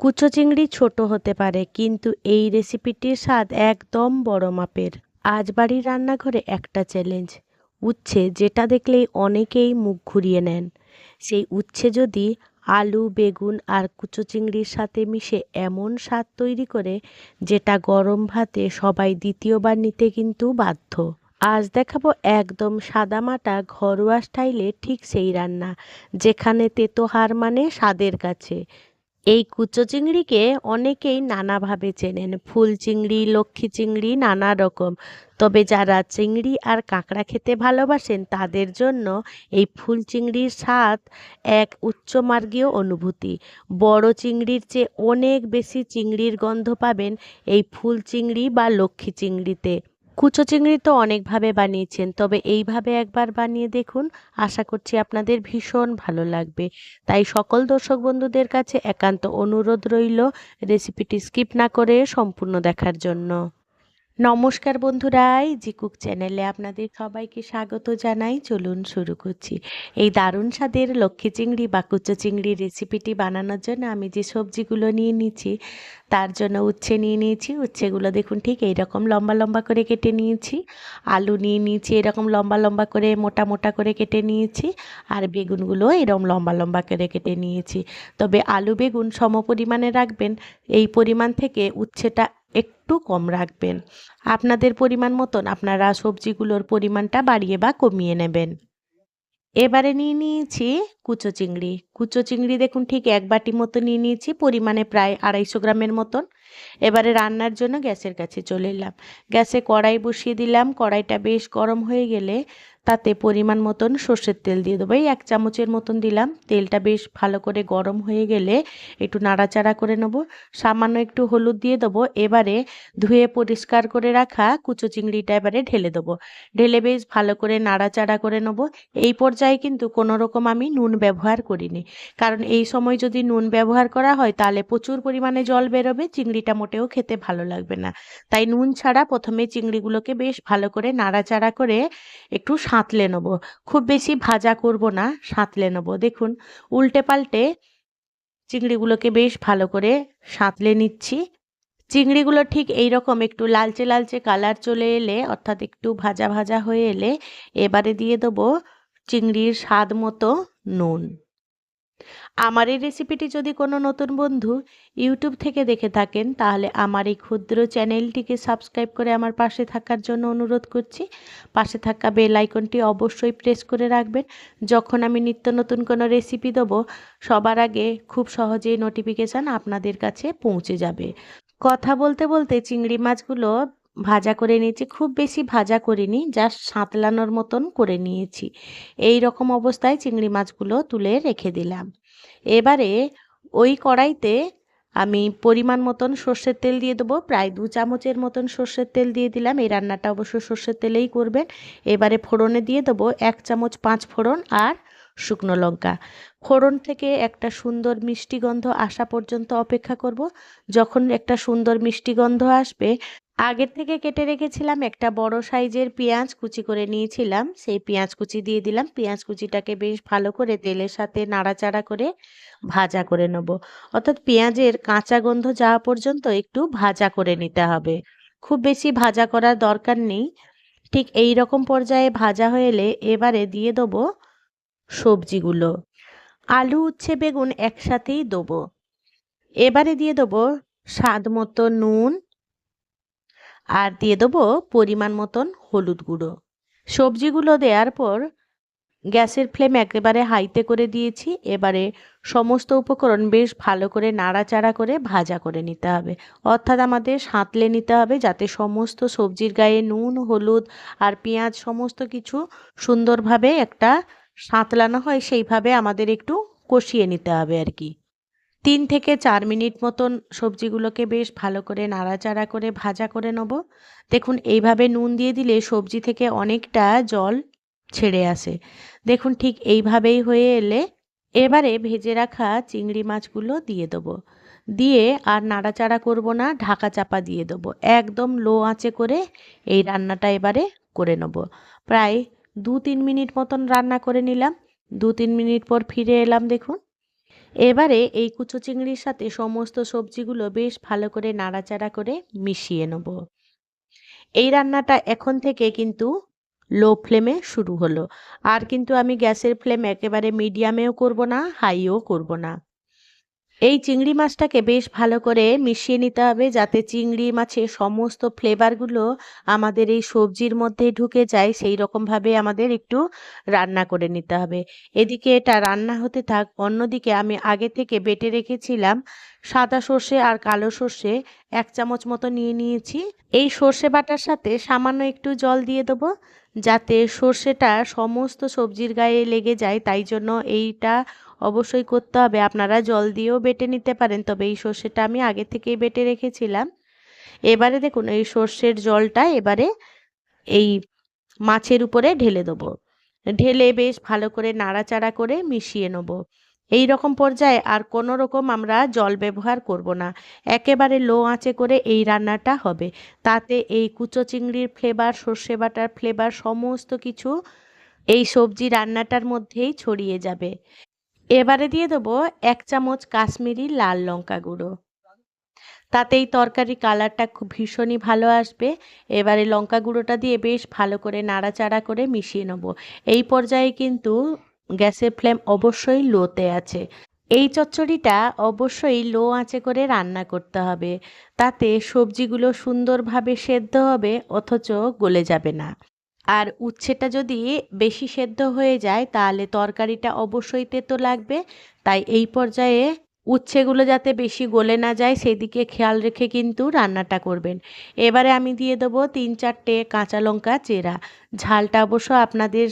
কুচো চিংড়ি ছোট হতে পারে, কিন্তু এই রেসিপিটির স্বাদ একদম বড় মাপের। আজ বাড়ির রান্নাঘরে একটা চ্যালেঞ্জ, উচ্ছে যেটা দেখলেই অনেকেই মুখ ঘুরিয়ে নেন। সেই উচ্ছে যদি আলু, বেগুন আর কুচো চিংড়ির সাথে মিশে এমন স্বাদ তৈরি করে, যেটা গরম ভাতে সবাই দ্বিতীয়বার নিতে কিন্তু বাধ্য। আজ দেখাবো একদম সাদামাটা ঘরোয়া স্টাইলে ঠিক সেই রান্না, যেখানে তেতো হার মানে স্বাদের কাছে। এই কুচো চিংড়িকে অনেকেই নানাভাবে চেনেন, ফুল চিংড়ি, লক্ষ্মী চিংড়ি, নানা রকম। তবে যারা চিংড়ি আর কাঁকড়া খেতে ভালোবাসেন তাদের জন্য এই ফুল চিংড়ির স্বাদ এক উচ্চমার্গীয় অনুভূতি। বড় চিংড়ির চেয়ে অনেক বেশি চিংড়ির গন্ধ পাবেন এই ফুল চিংড়ি বা লক্ষ্মী চিংড়িতে। কুচো চিংড়ি তো অনেকভাবে বানিয়েছেন, তবে এইভাবে একবার বানিয়ে দেখুন, আশা করছি আপনাদের ভীষণ ভালো লাগবে। তাই সকল দর্শক বন্ধুদের কাছে একান্ত অনুরোধ রইল রেসিপিটি স্কিপ না করে সম্পূর্ণ দেখার জন্য। নমস্কার বন্ধুরা, জি কুক চ্যানেলে আপনাদের সবাইকে স্বাগত জানাই। চলুন শুরু করছি। এই দারুণ স্বাদের লক্ষ্মী চিংড়ি বা কুচো চিংড়ির রেসিপিটি বানানোর জন্য আমি যে সবজিগুলো নিয়ে নিচ্ছি, তার জন্য উচ্ছে নিয়ে নিয়েছি। উচ্ছেগুলো দেখুন ঠিক এইরকম লম্বা লম্বা করে কেটে নিয়েছি। আলু নিয়ে নিয়েছি এরকম লম্বা লম্বা করে, মোটা মোটা করে কেটে নিয়েছি। আর বেগুনগুলো এরকম লম্বা লম্বা করে কেটে নিয়েছি। তবে আলু বেগুন সম পরিমাণে রাখবেন, এই পরিমাণ থেকে উচ্ছেটা একটু কম রাখবেন। আপনাদের পরিমাণ মতন আপনারা সবজিগুলোর পরিমাণটা বাড়িয়ে বা কমিয়ে নেবেন। এবারে নিয়ে নিয়েছি কুচো চিংড়ি। কুচো চিংড়ি দেখুন ঠিক এক বাটি মতো নিয়ে নিয়েছি, পরিমাণে প্রায় 250 গ্রামের মতন। এবারে রান্নার জন্য গ্যাসের কাছে চলে এলাম। গ্যাসে কড়াই বসিয়ে দিলাম। কড়াইটা বেশ গরম হয়ে গেলে তাতে পরিমাণ মতন সর্ষের তেল দিয়ে দেবো। এই 1 চামচের মতন দিলাম। তেলটা বেশ ভালো করে গরম হয়ে গেলে একটু নাড়াচাড়া করে নেব। সামান্য একটু হলুদ দিয়ে দেবো। এবারে ধুয়ে পরিষ্কার করে রাখা কুচো চিংড়িটা এবারে ঢেলে দেবো। ঢেলে বেশ ভালো করে নাড়াচাড়া করে নেব। এই পর্যায়ে কিন্তু কোনো রকম আমি নুন ব্যবহার করিনি, কারণ এই সময় যদি নুন ব্যবহার করা হয় তাহলে প্রচুর পরিমাণে জল বেরোবে, চিংড়িটা মোটেও খেতে ভালো লাগবে না। তাই নুন ছাড়া প্রথমে চিংড়িগুলোকে বেশ ভালো করে নাড়াচাড়া করে একটু সাঁতলে নেব। খুব বেশি ভাজা করব না, সাঁতলে নেব। দেখুন উল্টে পাল্টে চিংড়িগুলোকে বেশ ভালো করে সাঁতলে নিচ্ছি। চিংড়িগুলো ঠিক এই রকম একটু লালচে লালচে কালার চলে এলে, অর্থাৎ একটু ভাজা ভাজা হয়ে এলে এবারে দিয়ে দেবো চিংড়ির স্বাদ মতো নুন। আমার এই রেসিপিটি যদি কোনো নতুন বন্ধু ইউটিউব থেকে দেখে থাকেন, তাহলে আমার এই ক্ষুদ্র চ্যানেলটিকে সাবস্ক্রাইব করে আমার পাশে থাকার জন্য অনুরোধ করছি। পাশে থাকা বেল আইকনটি অবশ্যই প্রেস করে রাখবেন। যখন আমি নিত্য নতুন কোনো রেসিপি দেবো, সবার আগে খুব সহজেই নোটিফিকেশান আপনাদের কাছে পৌঁছে যাবে। কথা বলতে বলতে চিংড়ি মাছগুলো ভাজা করে নিয়েছি। খুব বেশি ভাজা করিনি, জাস্ট সাঁতলানোর মতন করে নিয়েছি। এই রকম অবস্থায় চিংড়ি মাছগুলো তুলে রেখে দিলাম। এবারে ওই কড়াইতে আমি পরিমাণ মতন সর্ষের তেল দিয়ে দেবো। প্রায় 2 চামচের মতন সর্ষের তেল দিয়ে দিলাম। এই রান্নাটা অবশ্য সর্ষের তেলেই করবেন। এবারে ফোড়নে দিয়ে দেবো 1 চামচ 5 ফোড়ন আর শুকনো লঙ্কা। ফোড়ন থেকে একটা সুন্দর মিষ্টি গন্ধ আসা পর্যন্ত অপেক্ষা করব। যখন একটা সুন্দর মিষ্টি গন্ধ আসবে, আগের থেকে কেটে রেখেছিলাম একটা বড় সাইজের পেঁয়াজ কুচি করে নিয়েছিলাম, সেই পেঁয়াজ কুচি দিয়ে দিলাম। পেঁয়াজ কুচিটাকে বেশ ভালো করে তেলের সাথে নাড়াচাড়া করে ভাজা করে নেব। অর্থাৎ পেঁয়াজের কাঁচা গন্ধ যাওয়া পর্যন্ত একটু ভাজা করে নিতে হবে। খুব বেশি ভাজা করার দরকার নেই। ঠিক এই রকম পর্যায়ে ভাজা হয়ে এলে এবারে দিয়ে দেবো সবজিগুলো। আলু, উচ্ছে, বেগুন একসাথেই দেবো। এবারে দিয়ে দেবো স্বাদ মতো নুন আর দিয়ে দেবো পরিমাণ মতন হলুদ গুঁড়ো। সবজিগুলো দেওয়ার পর গ্যাসের ফ্লেম একেবারে হাইতে করে দিয়েছি। এবারে সমস্ত উপকরণ বেশ ভালো করে নাড়াচাড়া করে ভাজা করে নিতে হবে। অর্থাৎ আমাদের সাঁতলে নিতে হবে, যাতে সমস্ত সবজির গায়ে নুন, হলুদ আর পেঁয়াজ সমস্ত কিছু সুন্দরভাবে একটা সাঁতলানো হয়, সেইভাবে আমাদের একটু কষিয়ে নিতে হবে আর কি। 3 থেকে 4 মিনিট মতন সবজিগুলোকে বেশ ভালো করে নাড়াচাড়া করে ভাজা করে নেব। দেখুন এইভাবে নুন দিয়ে দিলে সবজি থেকে অনেকটা জল ছেড়ে আসে। দেখুন ঠিক এইভাবেই হয়ে এলে এবারে ভেজে রাখা চিংড়ি মাছগুলো দিয়ে দেবো। দিয়ে আর নাড়াচাড়া করব না, ঢাকা চাপা দিয়ে দেবো। একদম লো আঁচে করে এই রান্নাটা এবারে করে নেব। প্রায় 2-3 মিনিট মতন রান্না করে নিলাম। 2-3 মিনিট পর ফিরে এলাম। দেখুন এবারে এই কুচো চিংড়ির সাথে সমস্ত সবজিগুলো বেশ ভালো করে নাড়াচাড়া করে মিশিয়ে নেব। এই রান্নাটা এখন থেকে কিন্তু লো ফ্লেমে শুরু হলো। আর কিন্তু আমি গ্যাসের ফ্লেম একেবারে মিডিয়ামেও করব না, হাইও করব না। এই চিংড়ি মাছটাকে বেশ ভালো করে মিশিয়ে নিতে হবে, যাতে চিংড়ি মাছের সমস্ত ফ্লেভারগুলো আমাদের এই সবজির মধ্যে ঢুকে যায়, সেই রকমভাবে আমাদের একটু রান্না করে নিতে হবে। এদিকে এটা রান্না হতে থাক, অন্যদিকে আমি আগে থেকে বেটে রেখেছিলাম সাদা সর্ষে আর কালো সর্ষে 1 চামচ মতো নিয়ে নিয়েছি। এই সর্ষে বাটার সাথে সামান্য একটু জল দিয়ে দেবো, যাতে সর্ষেটা সমস্ত সবজির গায়ে লেগে যায়। তাই জন্য এইটা অবশ্যই করতে হবে। আপনারা জল দিয়েও বেটে নিতে পারেন, তবে এই সর্ষেটা আমি আগে থেকেই বেটে রেখেছিলাম। এবারে দেখুন এই সর্ষের জলটা এবারে এই মাছের উপরে ঢেলে দেবো। ঢেলে বেশ ভালো করে নাড়াচাড়া করে মিশিয়ে নেব। এই রকম পর্যায়ে আর কোনো রকম আমরা জল ব্যবহার করব না। একেবারে লো আঁচে করে এই রান্নাটা হবে। তাতে এই কুচো চিংড়ির ফ্লেভার, সর্ষে বাটার ফ্লেভার সমস্ত কিছু এই সবজি রান্নাটার মধ্যেই ছড়িয়ে যাবে। এবারে দিয়ে দেবো 1 চামচ কাশ্মীরি লাল লঙ্কা গুঁড়ো। তাতেই তরকারি কালারটা খুব ভীষণই ভালো আসবে। এবারে লঙ্কা গুঁড়োটা দিয়ে বেশ ভালো করে নাড়াচাড়া করে মিশিয়ে নেব। এই পর্যায়ে কিন্তু গ্যাসের ফ্লেম অবশ্যই লোতে আছে। এই চচ্চড়িটা অবশ্যই লো আঁচে করে রান্না করতে হবে, তাতে সবজিগুলো সুন্দরভাবে সেদ্ধ হবে অথচ গলে যাবে না। আর উচ্ছেটা যদি বেশি সেদ্ধ হয়ে যায় তাহলে তরকারিটা অবশ্যই তেতো লাগবে। তাই এই পর্যায়ে উচ্ছেগুলো যাতে বেশি গলে না যায় সেদিকে খেয়াল রেখে কিন্তু রান্নাটা করবেন। এবারে আমি দিয়ে দেবো 3-4টে কাঁচা লঙ্কা চেরা। ঝালটা অবশ্য আপনাদের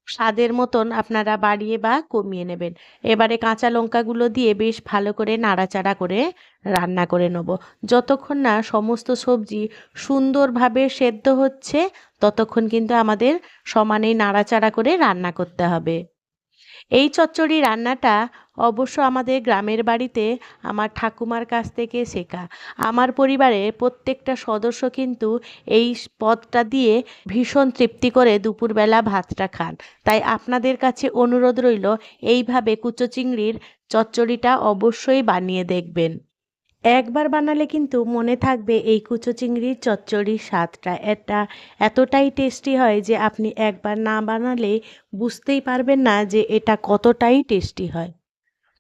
স্বাদের মতন আপনারা বাড়িয়ে বা কমিয়ে নেবেন। এবারে কাঁচা লঙ্কাগুলো দিয়ে বেশ ভালো করে নাড়াচাড়া করে রান্না করে নেব। যতক্ষণ না সমস্ত সবজি সুন্দরভাবে সেদ্ধ হচ্ছে ততক্ষণ কিন্তু আমাদের সমানেই নাড়াচাড়া করে রান্না করতে হবে। এই চচ্চড়ি রান্নাটা অবশ্য আমাদের গ্রামের বাড়িতে আমার ঠাকুমার কাছ থেকে শেখা। আমার পরিবারের প্রত্যেকটা সদস্য কিন্তু এই পদটা দিয়ে ভীষণ তৃপ্তি করে দুপুরবেলা ভাতটা খান। তাই আপনাদের কাছে অনুরোধ রইল, এইভাবে কুচো চিংড়ির চচ্চড়িটা অবশ্যই বানিয়ে দেখবেন। একবার বানালে কিন্তু মনে থাকবে এই কুচো চিংড়ির চচ্চড়ির স্বাদটা। এটা এতটাই টেস্টি হয় যে আপনি একবার না বানালে বুঝতেই পারবেন না যে এটা কতটাই টেস্টি হয়।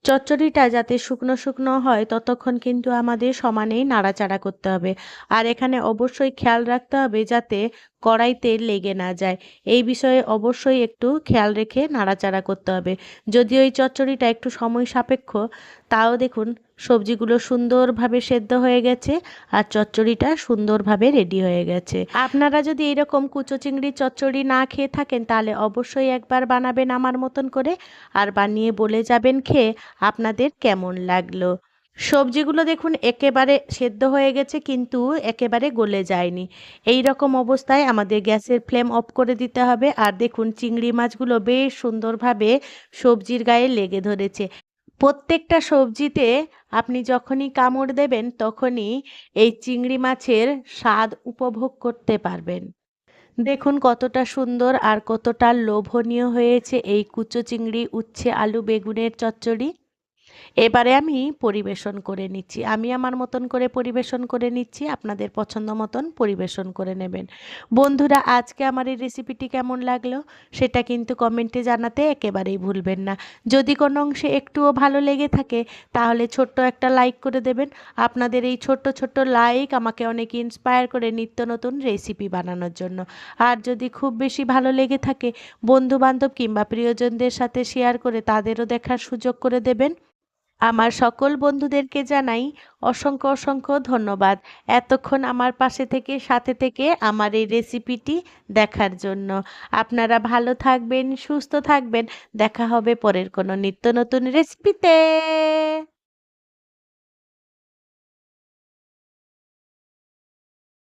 চচ্চড়িটা যাতে শুকনো শুকনো হয় ততক্ষণ কিন্তু আমাদের সমানেই নাড়াচাড়া করতে হবে। আর এখানে অবশ্যই খেয়াল রাখতে হবে যাতে কড়াইতে লেগে না যায়। এই বিষয়ে অবশ্যই একটু খেয়াল রেখে নাড়াচাড়া করতে হবে। যদিও এই চচ্চড়িটা একটু সময় সাপেক্ষ, তাও দেখুন সবজিগুলো সুন্দরভাবে সেদ্ধ হয়ে গেছে আর চচ্চড়িটা সুন্দরভাবে রেডি হয়ে গেছে। আপনারা যদি এরকম কুচো চিংড়ির চচ্চড়ি না খেয়ে থাকেন তাহলে অবশ্যই একবার বানাবেন আমার মতন করে, আর বানিয়ে বলে যাবেন খেয়ে আপনাদের কেমন লাগলো। সবজিগুলো দেখুন একেবারে সেদ্ধ হয়ে গেছে কিন্তু একেবারে গলে যায়নি। এই রকম অবস্থায় আমাদের গ্যাসের ফ্লেম অফ করে দিতে হবে। আর দেখুন চিংড়ি মাছগুলো বেশ সুন্দরভাবে সবজির গায়ে লেগে ধরেছে। প্রত্যেকটা সবজিতে আপনি যখনই কামড় দেবেন তখনই এই চিংড়ি মাছের স্বাদ উপভোগ করতে পারবেন। দেখুন কতটা সুন্দর আর কতটা লোভনীয় হয়েছে এই কুচো চিংড়ি, উচ্ছে, আলু, বেগুনের চচ্চড়ি। এবারে আমি পরিবেশন করে নিচ্ছি। আমি আমার মতন করে পরিবেশন করে নিচ্ছি, আপনাদের পছন্দ মতন পরিবেশন করে নেবেন। বন্ধুরা, আজকে আমার এই রেসিপিটি কেমন লাগলো সেটা কিন্তু কমেন্টে জানাতে একেবারেই ভুলবেন না। যদি কোনো অংশে একটুও ভালো লেগে থাকে তাহলে ছোট্ট একটা লাইক করে দেবেন। আপনাদের এই ছোট্ট ছোট্ট লাইক আমাকে অনেক ইন্সপায়ার করে নিত্য নতুন রেসিপি বানানোর জন্য। আর যদি খুব বেশি ভালো লেগে থাকে বন্ধু বান্ধব কিংবা প্রিয়জনদের সাথে শেয়ার করে তাদেরও দেখার সুযোগ করে দেবেন। আমার সকল বন্ধুদেরকে জানাই অসংখ্য অসংখ্য ধন্যবাদ এতক্ষণ আমার পাশে থেকে সাথে থেকে আমার এই রেসিপিটি দেখার জন্য। আপনারা ভালো থাকবেন, সুস্থ থাকবেন। দেখা হবে পরের কোনো নিত্য নতুন রেসিপিতে।